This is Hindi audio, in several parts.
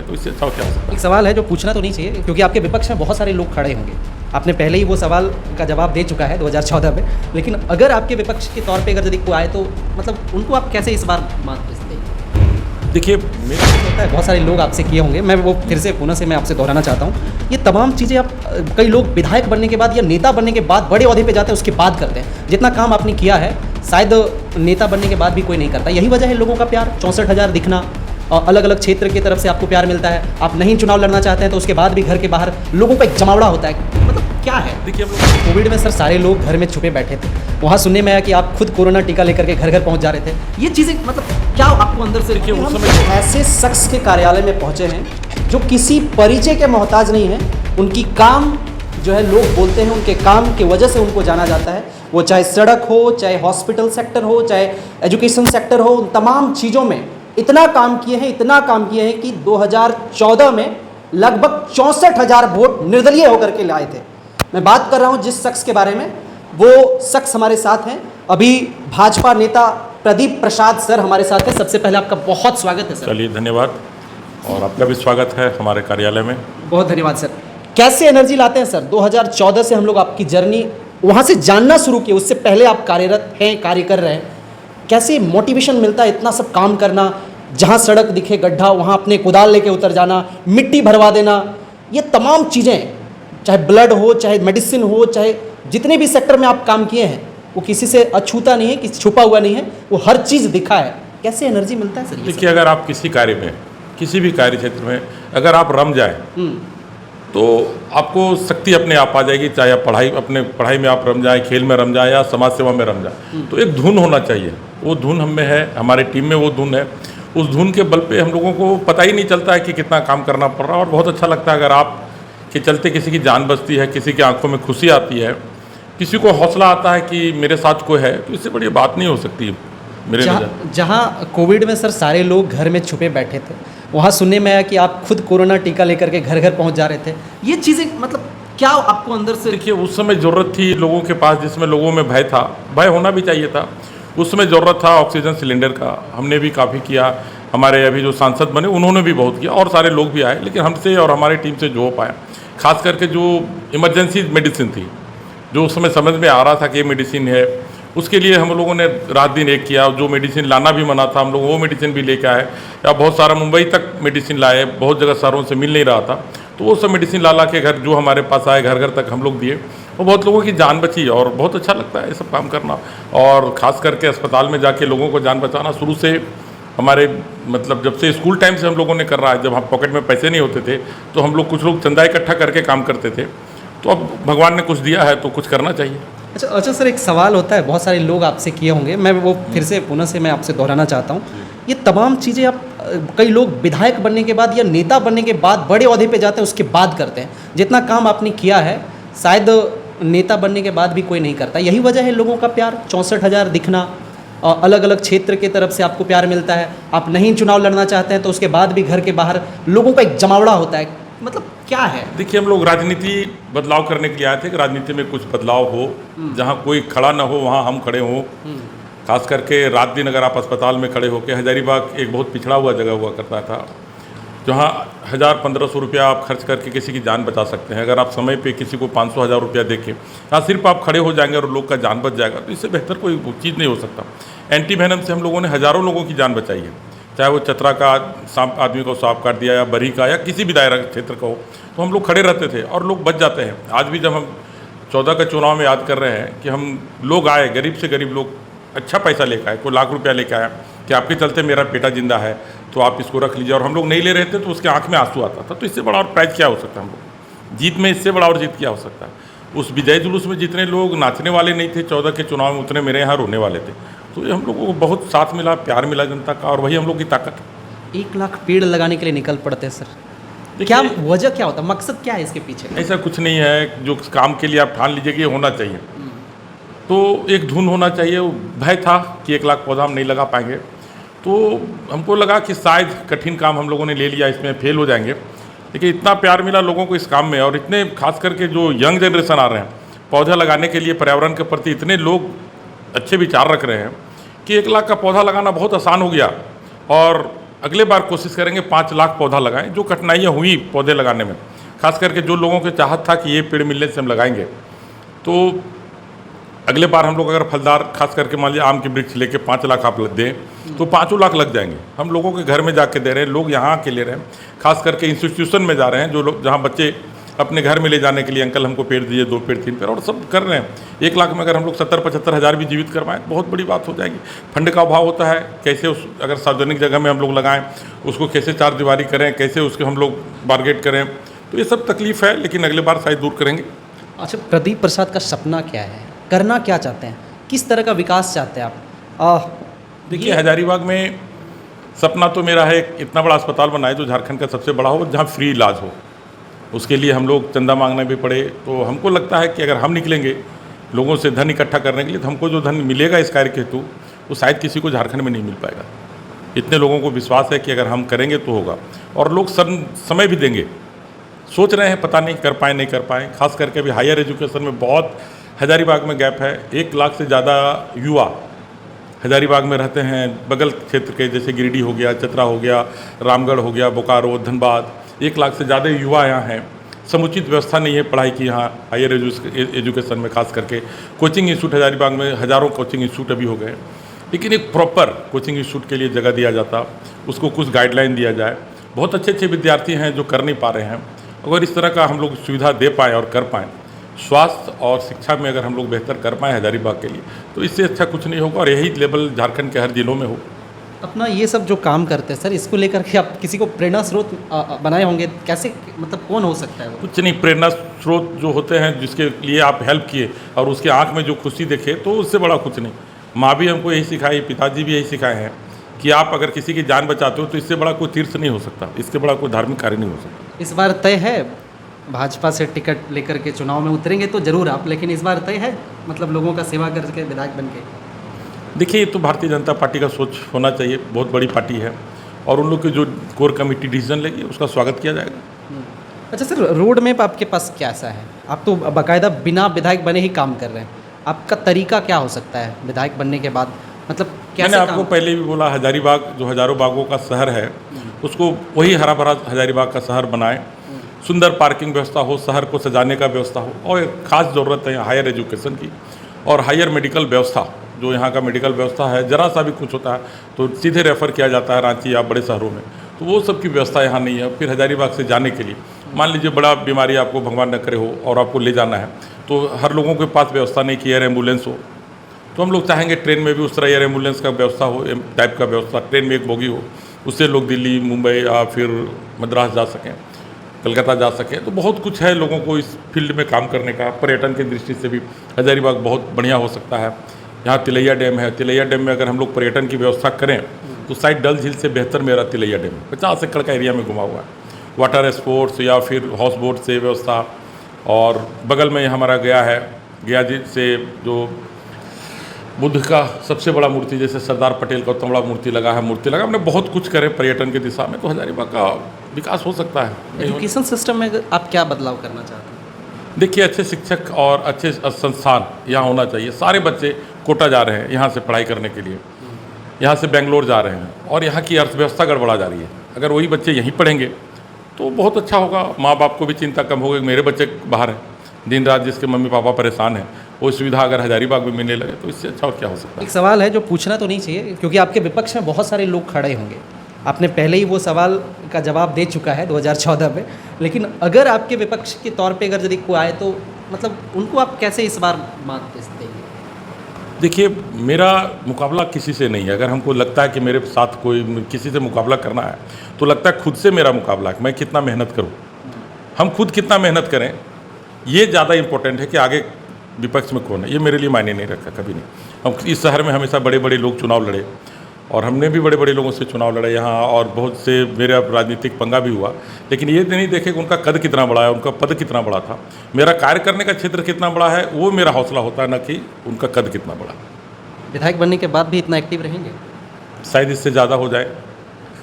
तो इससे अच्छा क्या हो सकता है। एक सवाल है जो पूछना तो नहीं चाहिए, क्योंकि आपके विपक्ष में बहुत सारे लोग खड़े होंगे, आपने पहले ही वो सवाल का जवाब दे चुका है 2014 में, लेकिन अगर आपके विपक्ष के तौर पे अगर यदि कोई आए तो मतलब उनको आप कैसे इस बार मान दें? देखिए मेरे होता है बहुत सारे लोग आपसे किए होंगे, मैं वो फिर से पुनः से मैं आपसे दोहराना चाहता हूँ, ये तमाम चीज़ें आप कई लोग विधायक बनने के बाद या नेता बनने के बाद बड़े ओहदे पे जाते हैं उसके बाद करते हैं। जितना काम आपने किया है शायद नेता बनने के बाद भी कोई नहीं करता। यही वजह है लोगों का प्यार, 64,000 दिखना, अलग अलग क्षेत्र की तरफ से आपको प्यार मिलता है। आप नहीं चुनाव लड़ना चाहते हैं तो उसके बाद भी घर के बाहर लोगों का एक जमावड़ा होता है। मतलब क्या है? देखिए हम लोग कोविड में सर सारे लोग घर में छुपे बैठे थे, वहाँ सुनने में आया कि आप खुद कोरोना टीका लेकर के घर घर पहुँच जा रहे थे। ये चीज़ें मतलब क्या आपको अंदर से देखिए उस हम समय ऐसे शख्स के कार्यालय में पहुँचे हैं जो किसी परिचय के मोहताज नहीं है, उनकी काम जो है लोग बोलते हैं, उनके काम की वजह से उनको जाना जाता है। वो चाहे सड़क हो, चाहे हॉस्पिटल सेक्टर हो, चाहे एजुकेशन सेक्टर हो, उन तमाम चीज़ों में इतना काम किए हैं कि 2014 में लगभग 64,000 वोट निर्दलीय होकर के लाए थे। मैं बात कर रहा हूं जिस शख्स के बारे में, वो शख्स हमारे साथ हैं। अभी भाजपा नेता प्रदीप प्रसाद सर हमारे साथ हैं। सबसे पहले आपका बहुत स्वागत है सर। चलिए धन्यवाद, और आपका भी स्वागत है हमारे कार्यालय में। बहुत धन्यवाद सर। कैसे एनर्जी लाते हैं सर? 2014 से हम लोग आपकी जर्नी वहाँ से जानना शुरू किए, उससे पहले आप कार्यरत हैं, कार्य कर रहे हैं। कैसे मोटिवेशन मिलता है इतना सब काम करना? जहाँ सड़क दिखे गड्ढा वहाँ अपने कुदाल लेके उतर जाना, मिट्टी भरवा देना, ये तमाम चीज़ें, चाहे ब्लड हो, चाहे मेडिसिन हो, चाहे जितने भी सेक्टर में आप काम किए हैं, वो किसी से अछूता नहीं है, किसी छुपा हुआ नहीं है, वो हर चीज़ दिखा है। कैसे एनर्जी मिलता है सर? देखिए अगर आप किसी कार्य में, किसी भी कार्य क्षेत्र में अगर आप रम जाए तो आपको शक्ति अपने आप आ जाएगी। चाहे आप अपने पढ़ाई में आप रम जाए, खेल में रम जाए या समाज सेवा में रम जाए, तो एक धुन होना चाहिए। वो धुन हम में है, हमारे टीम में वो धुन है। उस धुन के बल पे हम लोगों को पता ही नहीं चलता है कि कितना काम करना पड़ रहा है, और बहुत अच्छा लगता है अगर आप के चलते किसी की जान बचती है, किसी की आंखों में खुशी आती है, किसी को हौसला आता है कि मेरे साथ कोई है, तो इससे बड़ी बात नहीं हो सकती मेरे नज़र। जहाँ कोविड में सर सारे लोग घर में छुपे बैठे थे, वहाँ सुनने में आया कि आप खुद कोरोना टीका लेकर के घर घर पहुँच जा रहे थे। ये चीज़ें मतलब क्या आपको अंदर से? देखिए उस समय ज़रूरत थी लोगों के पास, जिसमें लोगों में भय था, भय होना भी चाहिए था। उस समय ज़रूरत था ऑक्सीजन सिलेंडर का, हमने भी काफ़ी किया। हमारे अभी जो सांसद बने उन्होंने भी बहुत किया, और सारे लोग भी आए, लेकिन हमसे और हमारी टीम से जो हो पाया, खास करके जो इमरजेंसी मेडिसिन थी, जो उस समय समझ में आ रहा था कि ये मेडिसिन है, उसके लिए हम लोगों ने रात दिन एक किया। जो मेडिसिन लाना भी मना था, हम लोग वो मेडिसिन भी लेके आए, या बहुत सारा मुंबई तक मेडिसिन लाए, बहुत जगह शहरों से मिल नहीं रहा था, तो वो सब मेडिसिन ला के घर जो हमारे पास आए घर घर तक हम लोग दिए, और बहुत लोगों की जान बची। और बहुत अच्छा लगता है ये सब काम करना, और ख़ास करके अस्पताल में जाके लोगों को जान बचाना शुरू से हमारे मतलब जब से स्कूल टाइम से हम लोगों ने कर रहा है। जब हम पॉकेट में पैसे नहीं होते थे तो हम लोग कुछ लोग चंदा इकट्ठा करके काम करते थे, तो अब भगवान ने कुछ दिया है तो कुछ करना चाहिए। अच्छा सर, एक सवाल होता है, बहुत सारे लोग आपसे किए होंगे, मैं वो फिर से पुनः से मैं आपसे दोहराना चाहता हूँ। ये तमाम चीज़ें आप कई लोग विधायक बनने के बाद या नेता बनने के बाद बड़े ओहदे पे जाते हैं उसके बाद करते हैं। जितना काम आपने किया है शायद नेता बनने के बाद भी कोई नहीं करता। यही वजह है लोगों का प्यार, 64,000 दिखना, अलग अलग क्षेत्र की तरफ से आपको प्यार मिलता है। आप नहीं चुनाव लड़ना चाहते हैं तो उसके बाद भी घर के बाहर लोगों का एक जमावड़ा होता है। मतलब क्या है? देखिए हम लोग राजनीति बदलाव करने के लिए आए थे कि राजनीति में कुछ बदलाव हो, जहाँ कोई खड़ा ना हो वहाँ हम खड़े हों। खास करके रात दिन अगर आप अस्पताल में खड़े होकर, हजारीबाग एक बहुत पिछड़ा हुआ जगह हुआ करता था, जहाँ 1,000-1,500 रुपया आप खर्च करके किसी की जान बचा सकते हैं। अगर आप समय पे किसी को 500-1,000 रुपया देके या सिर्फ आप खड़े हो जाएंगे और लोग का जान बच जाएगा, तो इससे बेहतर कोई चीज़ नहीं हो सकता। एंटी वेनम से हम लोगों ने हज़ारों लोगों की जान बचाई है, चाहे वो चतरा का सांप आदमी को सांप काट दिया या बरी का या किसी भी दायरा क्षेत्र का हो, तो हम लोग खड़े रहते थे और लोग बच जाते हैं। आज भी जब हम 14 का चुनाव में याद कर रहे हैं कि हम लोग आए, गरीब से गरीब लोग अच्छा पैसा लेकर आए, कोई लाख रुपया लेकर आया कि आपके चलते मेरा बेटा जिंदा है तो आप इसको रख लीजिए, और हम लोग नहीं ले रहे थे तो उसके आंख में आंसू आता था। तो इससे बड़ा और प्राइज क्या हो सकता है? हम लोग जीत में इससे बड़ा और जीत क्या हो सकता है? उस विजय जुलूस में जितने लोग नाचने वाले नहीं थे 14 के चुनाव में, उतने मेरे यहाँ रोने वाले थे। तो ये हम लोगों को बहुत साथ मिला, प्यार मिला जनता का, और वही हम लोग की ताकत है। 1 लाख पेड़ लगाने के लिए निकल पड़ते हैं सर, क्या वजह क्या होता है, मकसद क्या है इसके पीछे? ऐसा कुछ नहीं है, जो काम के लिए आप ठान लीजिए कि ये होना चाहिए, तो एक धुन होना चाहिए। भय था कि 1 लाख पौधा हम नहीं लगा पाएंगे, तो हमको लगा कि शायद कठिन काम हम लोगों ने ले लिया, इसमें फेल हो जाएंगे। लेकिन इतना प्यार मिला लोगों को इस काम में, और इतने खास करके जो यंग जनरेशन आ रहे हैं पौधा लगाने के लिए, पर्यावरण के प्रति इतने लोग अच्छे विचार रख रहे हैं कि 1 लाख का पौधा लगाना बहुत आसान हो गया। और अगले बार कोशिश करेंगे 5 लाख पौधा लगाएं। जो कठिनाइयाँ हुई पौधे लगाने में, खास करके जो लोगों के चाहत था कि ये पेड़ मिलने से हम लगाएंगे, तो अगले बार हम लोग अगर फलदार खास करके मान लीजिए आम के वृक्ष लेके 5 लाख आप दें तो 5 लाख लग जाएंगे। हम लोगों के घर में जाके दे रहे हैं, लोग यहाँ के ले रहे हैं, खास करके इंस्टीट्यूशन में जा रहे हैं, जो लोग जहाँ बच्चे अपने घर में ले जाने के लिए अंकल हमको पेड़ दीजिए, 2 पेड़ 3 पेड़, और सब कर रहे हैं। 1 लाख में अगर हम लोग 70-75 हज़ार भी जीवित करवाएं बहुत बड़ी बात हो जाएगी। फंड का अभाव होता है, कैसे उस अगर सार्वजनिक जगह में हम लोग लगाएं उसको कैसे 4 दीवारी करें, कैसे उसके हम लोग बारगेट करें, तो ये सब तकलीफ है, लेकिन अगले बार शायद दूर करेंगे। अच्छा, प्रदीप प्रसाद का सपना क्या है, करना क्या चाहते हैं, किस तरह का विकास चाहते हैं आप? देखिए, हजारीबाग में सपना तो मेरा है इतना बड़ा अस्पताल बनाए जो झारखंड का सबसे बड़ा हो, जहाँ फ्री इलाज हो। उसके लिए हम लोग चंदा मांगने भी पड़े, तो हमको लगता है कि अगर हम निकलेंगे लोगों से धन इकट्ठा करने के लिए, तो हमको जो धन मिलेगा इस कार्य के हेतु वो शायद किसी को झारखंड में नहीं मिल पाएगा। इतने लोगों को विश्वास है कि अगर हम करेंगे तो होगा, और लोग समय भी देंगे। सोच रहे हैं, पता नहीं कर पाए नहीं कर पाए। खास करके अभी हायर एजुकेशन में बहुत हजारीबाग में गैप है। 1 लाख से ज़्यादा युवा हजारीबाग में रहते हैं, बगल क्षेत्र के जैसे गिरिडीह हो गया, चतरा हो गया, रामगढ़ हो गया, बोकारो, धनबाद, 1 लाख से ज़्यादा युवा यहाँ हैं। समुचित व्यवस्था नहीं है पढ़ाई की यहाँ हायर एजुकेशन में। खास करके कोचिंग इंस्टीट्यूट हजारीबाग में हज़ारों कोचिंग इंस्टीट्यूट अभी हो गए, लेकिन एक प्रॉपर कोचिंग इंस्टीट्यूट के लिए जगह दिया जाता, उसको कुछ गाइडलाइन दिया जाए। बहुत अच्छे अच्छे विद्यार्थी हैं जो कर नहीं पा रहे हैं। अगर इस तरह का हम लोग सुविधा दे पाएँ और कर पाएँ, स्वास्थ्य और शिक्षा में अगर हम लोग बेहतर कर पाएँ हजारीबाग के लिए, तो इससे अच्छा कुछ नहीं होगा, और यही लेवल झारखंड के हर जिलों में हो। अपना ये सब जो काम करते हैं सर, इसको लेकर के आप किसी को प्रेरणा स्रोत बनाए होंगे, कैसे, मतलब कौन हो सकता है वो? कुछ नहीं, प्रेरणा स्रोत जो होते हैं जिसके लिए आप हेल्प किए और उसके आंख में जो खुशी देखे, तो उससे बड़ा कुछ नहीं। माँ भी हमको यही सिखाई, पिताजी भी यही सिखाए हैं कि आप अगर किसी की जान बचाते हो तो इससे बड़ा कोई तीर्थ नहीं हो सकता, इससे बड़ा कोई धार्मिक कार्य नहीं हो सकता। इस बार तय है भाजपा से टिकट लेकर के चुनाव में उतरेंगे तो ज़रूर आप, लेकिन इस बार तय है मतलब लोगों का सेवा करके विधायक बन के? देखिए, ये तो भारतीय जनता पार्टी का सोच होना चाहिए, बहुत बड़ी पार्टी है, और उन लोग की जो कोर कमेटी डिसीजन लेगी उसका स्वागत किया जाएगा। अच्छा सर, रोड मैप आपके पास कैसा है? आप तो बाकायदा बिना विधायक बने ही काम कर रहे हैं, आपका तरीका क्या हो सकता है विधायक बनने के बाद, मतलब कैसे? मैंने आपको पहले भी बोला, हजारीबाग जो हजारों बागों का शहर है उसको वही हरा भरा हजारीबाग का शहर बनाएं, सुंदर पार्किंग व्यवस्था हो, शहर को सजाने का व्यवस्था हो, और एक खास ज़रूरत है हायर एजुकेशन की और हायर मेडिकल व्यवस्था। जो यहाँ का मेडिकल व्यवस्था है, ज़रा सा भी कुछ होता है तो सीधे रेफ़र किया जाता है रांची या बड़े शहरों में, तो वो सब की व्यवस्था यहाँ नहीं है। फिर हजारीबाग से जाने के लिए मान लीजिए बड़ा बीमारी आपको भगवान न करे हो और आपको ले जाना है, तो हर लोगों के पास व्यवस्था नहीं कि एयर एम्बुलेंस हो, तो हम लोग चाहेंगे ट्रेन में भी उस तरह एयर एम्बुलेंस का व्यवस्था हो, टाइप का व्यवस्था, ट्रेन में एक बोगी हो, उससे लोग दिल्ली, मुंबई या फिर मद्रास जा सकें, कलकत्ता जा सकें। तो बहुत कुछ है लोगों को इस फील्ड में काम करने का। पर्यटन की दृष्टि से भी हजारीबाग बहुत बढ़िया हो सकता है। यहाँ तिलैया डैम है, तिलैया डैम में अगर हम लोग पर्यटन की व्यवस्था करें तो शायद डल झील से बेहतर मेरा तिलैया डैम 50 एकड़ का एरिया में घुमा हुआ है। वाटर स्पोर्ट्स या फिर हाउस बोट से व्यवस्था, और बगल में हमारा गया है, गया जी से जो बुद्ध का सबसे बड़ा मूर्ति, जैसे सरदार पटेल का उतना बड़ा मूर्ति लगा है, हमने बहुत कुछ करे पर्यटन की दिशा में, तो हजारीबाग का विकास हो सकता है। एजुकेशन सिस्टम में आप क्या बदलाव करना चाहते हैं? देखिए, अच्छे शिक्षक और अच्छे संस्थान यहाँ होना चाहिए। सारे बच्चे कोटा जा रहे हैं यहाँ से पढ़ाई करने के लिए, यहाँ से बेंगलोर जा रहे हैं, और यहाँ की अर्थव्यवस्था गड़बड़ा जा रही है। अगर वही बच्चे यहीं पढ़ेंगे तो बहुत अच्छा होगा, माँ बाप को भी चिंता कम होगी, मेरे बच्चे बाहर हैं, दिन रात जिसके मम्मी पापा परेशान हैं, वो सुविधा अगर हजारीबाग में मिलने लगे तो इससे अच्छा और क्या हो सकता है। एक सवाल है जो पूछना तो नहीं चाहिए, क्योंकि आपके विपक्ष में बहुत सारे लोग खड़े होंगे, आपने पहले ही वो सवाल का जवाब दे चुका है 2014 में, लेकिन अगर आपके विपक्ष के तौर पे अगर यदि कोई आए तो मतलब उनको आप कैसे इस बार मात देंगे? देखिए, मेरा मुकाबला किसी से नहीं है। अगर हमको लगता है कि मेरे साथ कोई किसी से मुकाबला करना है तो लगता है खुद से मेरा मुकाबला है, मैं कितना मेहनत करूं, हम खुद कितना मेहनत करें, ये ज़्यादा इम्पोर्टेंट है कि आगे विपक्ष में कौन है, ये मेरे लिए मायने नहीं रखा कभी नहीं। हम इस शहर में हमेशा बड़े बड़े लोग चुनाव लड़े, और हमने भी बड़े बड़े लोगों से चुनाव लड़े यहाँ, और बहुत से मेरा राजनीतिक पंगा भी हुआ, लेकिन ये नहीं देखे कि उनका कद कितना बड़ा है, उनका पद कितना बड़ा था। मेरा कार्य करने का क्षेत्र कितना बड़ा है वो मेरा हौसला होता है, न कि उनका कद कितना बड़ा। विधायक बनने के बाद भी इतना एक्टिव रहेंगे? शायद इससे ज़्यादा हो जाए,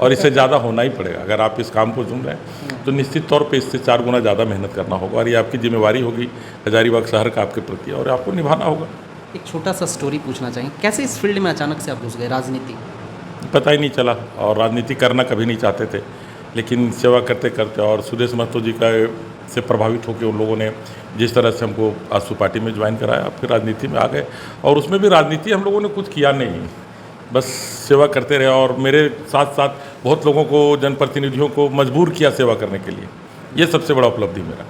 और इससे ज़्यादा होना ही पड़ेगा। अगर आप इस काम को चुन रहे हैं तो निश्चित तौर पे इससे 4 गुना ज़्यादा मेहनत करना होगा, और ये आपकी जिम्मेवारी होगी हजारीबाग शहर का आपके प्रति, और आपको निभाना होगा। एक छोटा सा स्टोरी पूछना चाहिए, कैसे इस फील्ड में अचानक से आप घुस गए राजनीति? पता ही नहीं चला और राजनीति करना कभी नहीं चाहते थे, लेकिन सेवा करते करते और सुदेश महतो जी का से प्रभावित होकर उन लोगों ने जिस तरह से हमको आसू पार्टी में ज्वाइन कराया, फिर राजनीति में आ गए। और उसमें भी राजनीति हम लोगों ने कुछ किया नहीं, बस सेवा करते रहे और मेरे साथ साथ बहुत लोगों को, जनप्रतिनिधियों को मजबूर किया सेवा करने के लिए। ये सबसे बड़ा उपलब्धि मेरा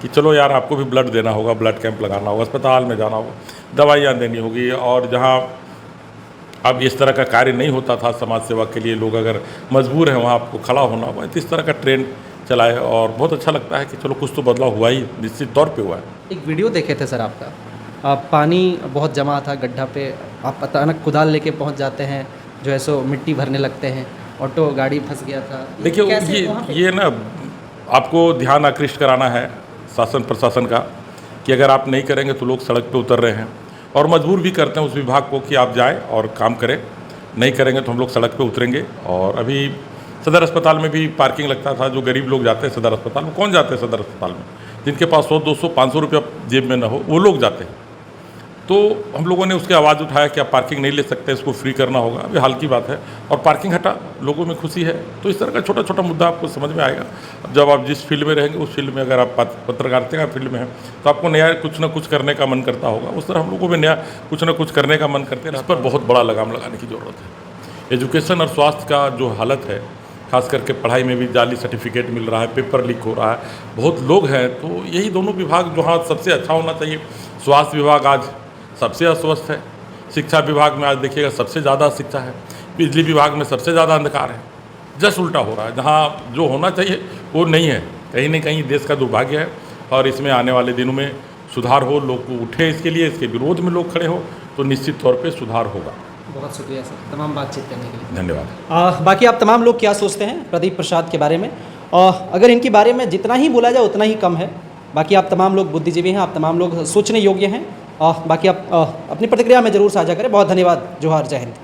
कि चलो यार, आपको भी ब्लड देना होगा, ब्लड कैंप लगाना होगा, अस्पताल में जाना होगा, दवाइयाँ देनी होगी। और जहाँ अब इस तरह का कार्य नहीं होता था समाज सेवा के लिए, लोग अगर मजबूर हैं वहाँ आपको खड़ा होना होगा, तो इस तरह का ट्रेंड चलाए और बहुत अच्छा लगता है कि चलो कुछ तो बदलाव हुआ ही, निश्चित तौर पे हुआ है। एक वीडियो देखे थे सर आपका, पानी बहुत जमा था गड्ढा पे, आप अचानक कुदाल लेके पहुंच जाते हैं, जो है सो मिट्टी भरने लगते हैं, ऑटो गाड़ी फंस गया था। देखिए ये ना आपको ध्यान आकृष्ट कराना है शासन प्रशासन का कि अगर आप नहीं करेंगे तो लोग सड़क पे उतर रहे हैं और मजबूर भी करते हैं उस विभाग को कि आप जाएं और काम करें, नहीं करेंगे तो हम लोग सड़क पे उतरेंगे। और अभी सदर अस्पताल में भी पार्किंग लगता था, जो गरीब लोग जाते हैं सदर अस्पताल में, कौन जाते हैं सदर अस्पताल में, जिनके पास 100, 200, 500 रुपया जेब में न हो, वो लोग जाते हैं। तो हम लोगों ने उसकी आवाज़ उठाया कि आप पार्किंग नहीं ले सकते, इसको फ्री करना होगा। अभी हाल की बात है और पार्किंग हटा, लोगों में खुशी है। तो इस तरह का छोटा छोटा मुद्दा आपको समझ में आएगा। अब जब आप जिस फील्ड में रहेंगे उस फील्ड में, अगर आप पत्रकारिता का फील्ड में हैं तो आपको नया कुछ ना कुछ करने का मन करता होगा, उस तरह हम लोगों में नया कुछ ना कुछ करने का मन करते हैं। इस पर बहुत बड़ा लगाम लगाने की ज़रूरत है। एजुकेशन और स्वास्थ्य का जो हालत है, खास करके पढ़ाई में भी जाली सर्टिफिकेट मिल रहा है, पेपर लीक हो रहा है, बहुत लोग हैं। तो यही दोनों विभाग जो हाँ सबसे अच्छा होना चाहिए। स्वास्थ्य विभाग आज सबसे अस्वस्थ है, शिक्षा विभाग में आज देखिएगा सबसे ज़्यादा शिक्षा है, बिजली विभाग में सबसे ज़्यादा अंधकार है। जस्ट उल्टा हो रहा है, जहाँ जो होना चाहिए वो नहीं है। कहीं ना कहीं देश का दुर्भाग्य है और इसमें आने वाले दिनों में सुधार हो, लोग को उठे इसके लिए, इसके विरोध में लोग खड़े हो, तो निश्चित तौर पे सुधार होगा। बहुत शुक्रिया सर तमाम बातचीत करने के लिए। धन्यवाद। बाकी आप तमाम लोग क्या सोचते हैं प्रदीप प्रसाद के बारे में? अगर इनके बारे में जितना ही बोला जाए उतना ही कम है। बाकी आप तमाम लोग बुद्धिजीवी हैं, आप तमाम लोग सोचने योग्य हैं। बाकी आप अपनी प्रतिक्रिया में ज़रूर साझा करें। बहुत धन्यवाद। जोहार, जय हिंद।